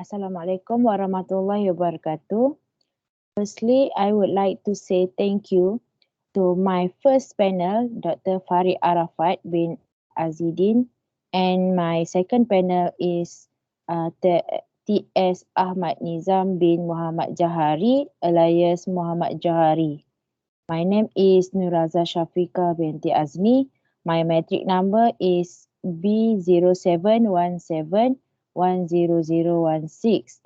Assalamualaikum warahmatullahi wabarakatuh. Firstly, I would like to say thank you to my first panel, Dr. Farid Arafat bin Azidin, and my second panel is T.S. Ahmad Nizam bin Muhammad Jahari, alias Muhammad Jahari. My name is Nuraza Shafika binti Azni. My matric number is B0717100016.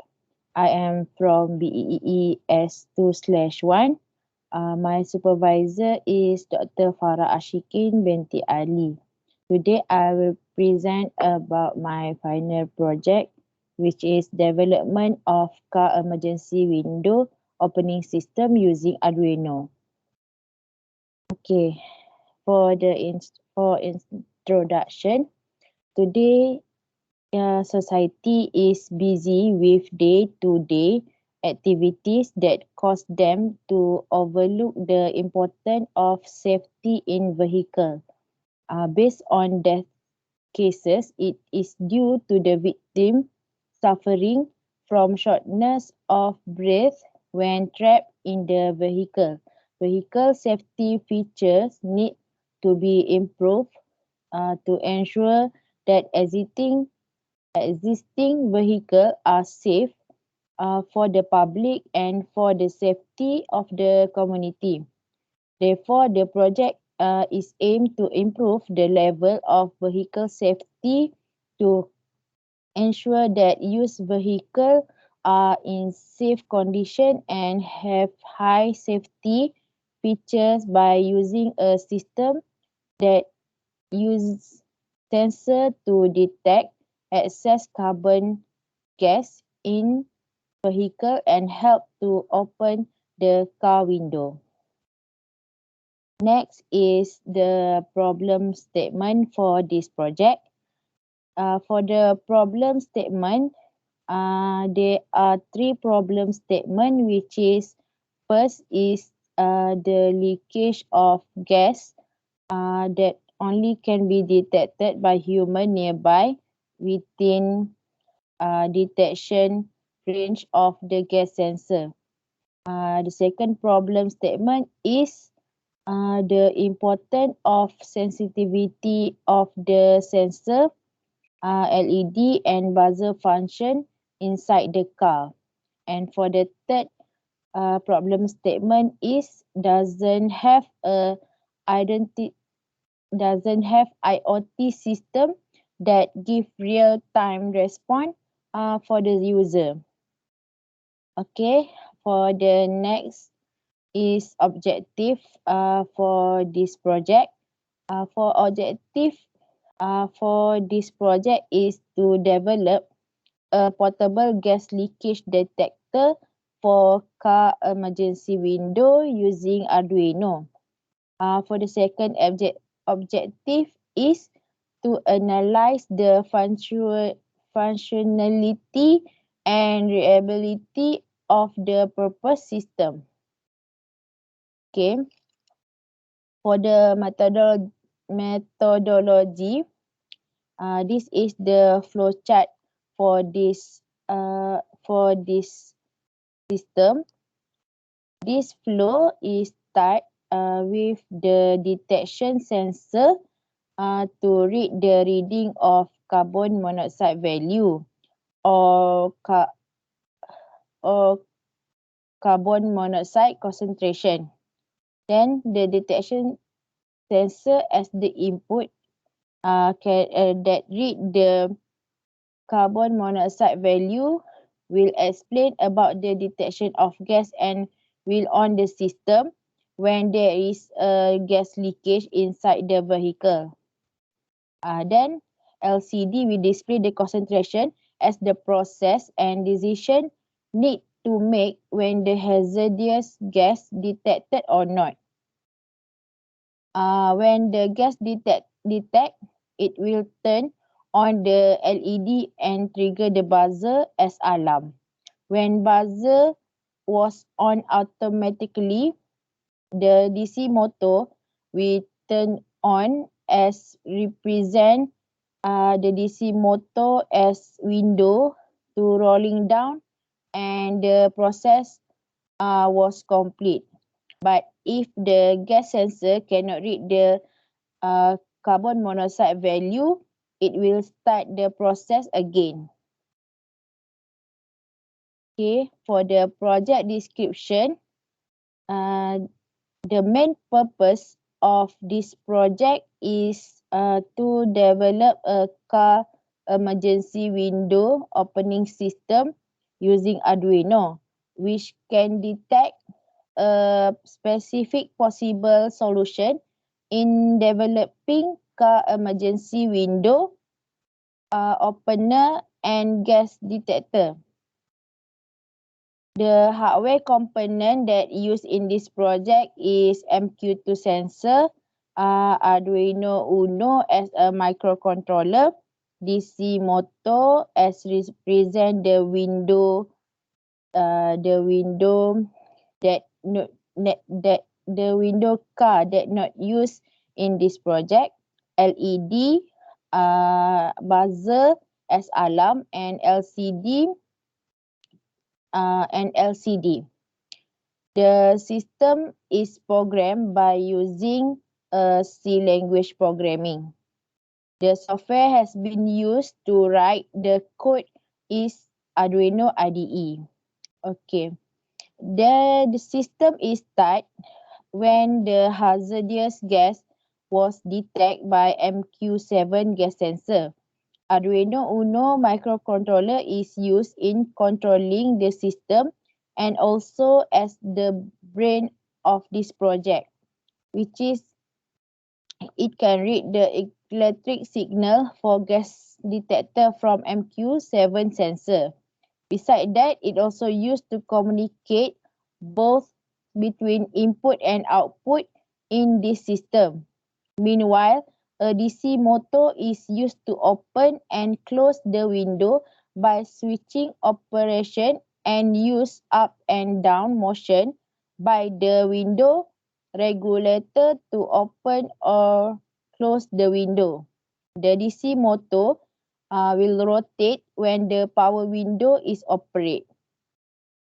I am from BEE S2/1. My supervisor is Dr. Farah Ashikin binti Ali. Today I will present about my final project, which is development of car emergency window opening system using Arduino. Okay, for introduction, today society is busy with day-to-day activities that cause them to overlook the importance of safety in vehicle. Based on death cases, it is due to the victim suffering from shortness of breath when trapped in the vehicle. Vehicle safety features need to be improved to ensure that existing vehicles are safe for the public and for the safety of the community. Therefore, the project is aimed to improve the level of vehicle safety to ensure that used vehicles are in safe condition and have high safety features by using a system that uses sensor to detect excess carbon gas in vehicle and help to open the car window. Next is the problem statement for this project. For the problem statement, there are three problem statement, which is first is the leakage of gas that only can be detected by human nearby within detection range of the gas sensor. The second problem statement is the importance of sensitivity of the sensor, LED and buzzer function inside the car. And for the third problem statement is identi- doesn't have IoT system that give real time response for the user. Okay, for the next is objective for this project. For objective for this project is to develop a portable gas leakage detector for car emergency window using Arduino. For the second objective is to analyze the functionality and reliability of the proposed system. Okay. For the methodology, this is the flowchart for this system. This flow is start with the detection sensor to read the reading of carbon monoxide value or or carbon monoxide concentration. Then the detection sensor as the input that read the carbon monoxide value will explain about the detection of gas and will on the system when there is a gas leakage inside the vehicle. Then LCD will display the concentration as the process and decision need to make when the hazardous gas detected or not. When the gas detect, it will turn on the LED and trigger the buzzer as alarm. When buzzer was on automatically, the DC motor will turn on as represent the DC motor as window to rolling down, and the process was complete. But if the gas sensor cannot read the carbon monoxide value, it will start the process again. Okay, for the project description, the main purpose of this project is to develop a car emergency window opening system using Arduino, which can detect a specific possible solution in developing car emergency window opener and gas detector. The hardware component that used in this project is MQ2 sensor, Arduino Uno as a microcontroller, DC motor as represent the window that the window car that not used in this project, LED, buzzer as alarm, and LCD. The system is programmed by using C language programming. The software has been used to write the code is Arduino IDE. Okay. The system is start when the hazardous gas was detected by MQ7 gas sensor. Arduino Uno microcontroller is used in controlling the system and also as the brain of this project, which is it can read the electric signal for gas detector from MQ7 sensor. Besides that, it also used to communicate both between input and output in this system. Meanwhile, a DC motor is used to open and close the window by switching operation and use up and down motion by the window regulator to open or close the window. The DC motor will rotate when the power window is operated.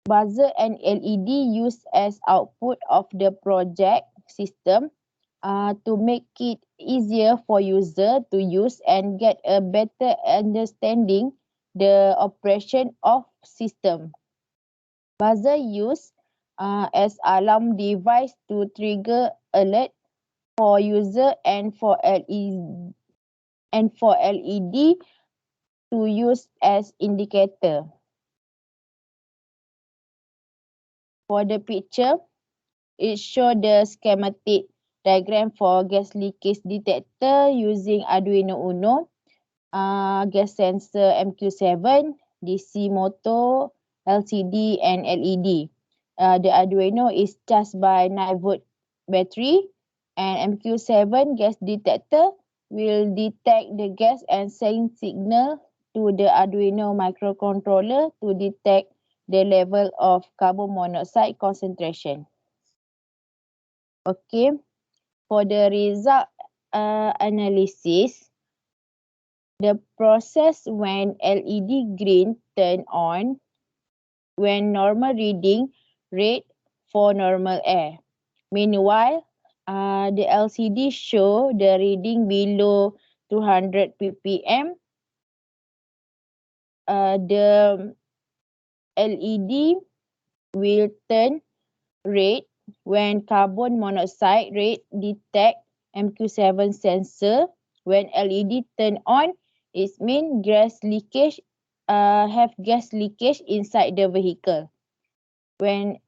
Buzzer and LED used as output of the project system to make it easier for user to use and get a better understanding the operation of system. Buzzer used as alarm device to trigger alert for user and for LED to use as indicator. For the picture, it shows the schematic diagram for gas leakage detector using Arduino Uno, gas sensor MQ7, DC motor, LCD and LED. The Arduino is charged by 9-volt battery, and MQ7 gas detector will detect the gas and send signal to the Arduino microcontroller to detect the level of carbon monoxide concentration. Okay, for the result analysis, the process when LED green turn on when normal reading rate for normal air. Meanwhile, the LCD show the reading below 200 ppm. The LED will turn red when carbon monoxide rate detect MQ7 sensor. When LED turn on, it means gas leakage have gas leakage inside the vehicle. When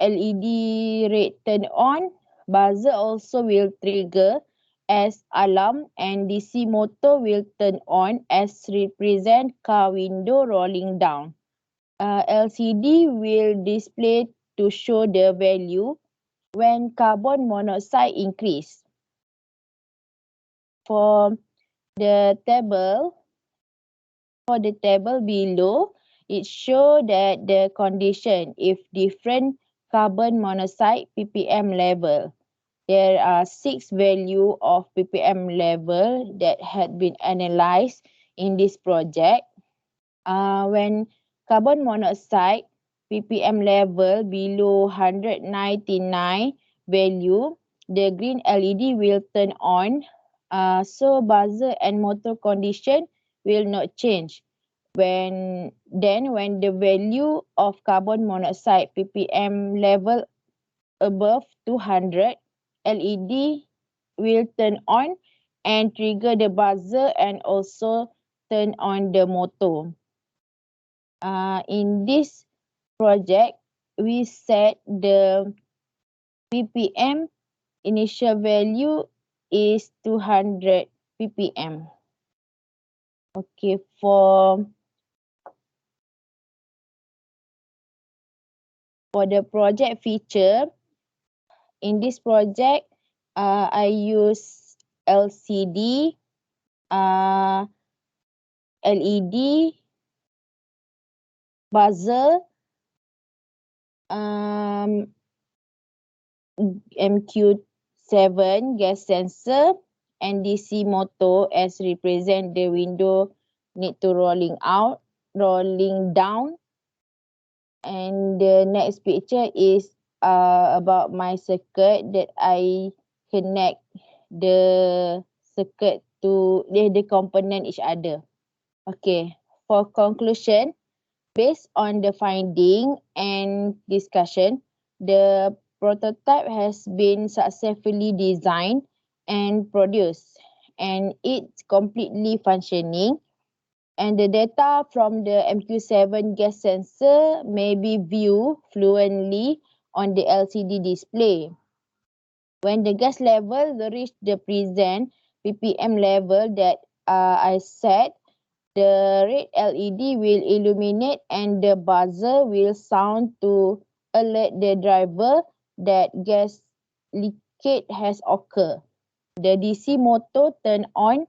LED red turn on, buzzer also will trigger as alarm and DC motor will turn on as represent car window rolling down. LCD will display to show the value when carbon monoxide increase. For the table below, it show that the condition if different carbon monoxide ppm level. There are 6 value of ppm level that had been analyzed in this project. When carbon monoxide ppm level below 199 value, the green LED will turn on. So buzzer and motor condition will not change. When the value of carbon monoxide ppm level above 200, LED will turn on and trigger the buzzer and also turn on the motor. In this project, we set the ppm initial value is 200 ppm. Okay, for the project feature, in this project, I use LCD, LED, buzzer, MQ7 gas sensor, and DC motor as represent the window need to rolling down. And the next picture is about my circuit that I connect the circuit to the component each other. Okay, for conclusion, based on the finding and discussion, the prototype has been successfully designed and produced, and it's completely functioning. And the data from the MQ7 gas sensor may be viewed fluently on the LCD display. When the gas level reach the present ppm level that I set, the red LED will illuminate and the buzzer will sound to alert the driver that gas leakage has occurred. The DC motor turn on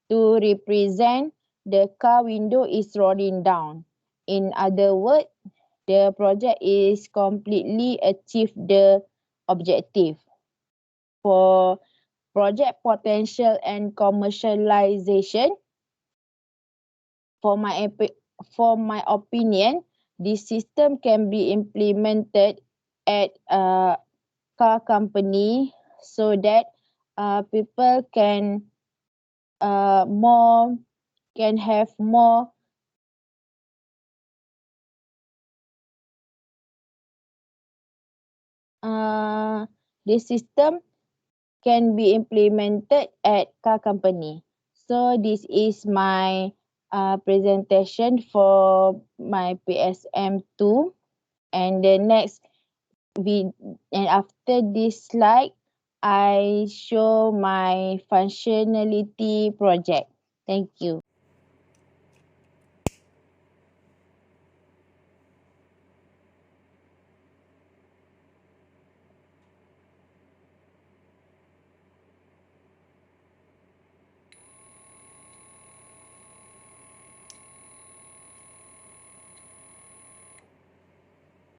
to represent the car window is rolling down. In other words, the project is completely achieved the objective. For project potential and commercialization, for my opinion, this system can be implemented at a car company so that people can have more this system can be implemented at car company. So this is my presentation for my PSM2, and the next and after this slide, I show my functionality project. Thank you.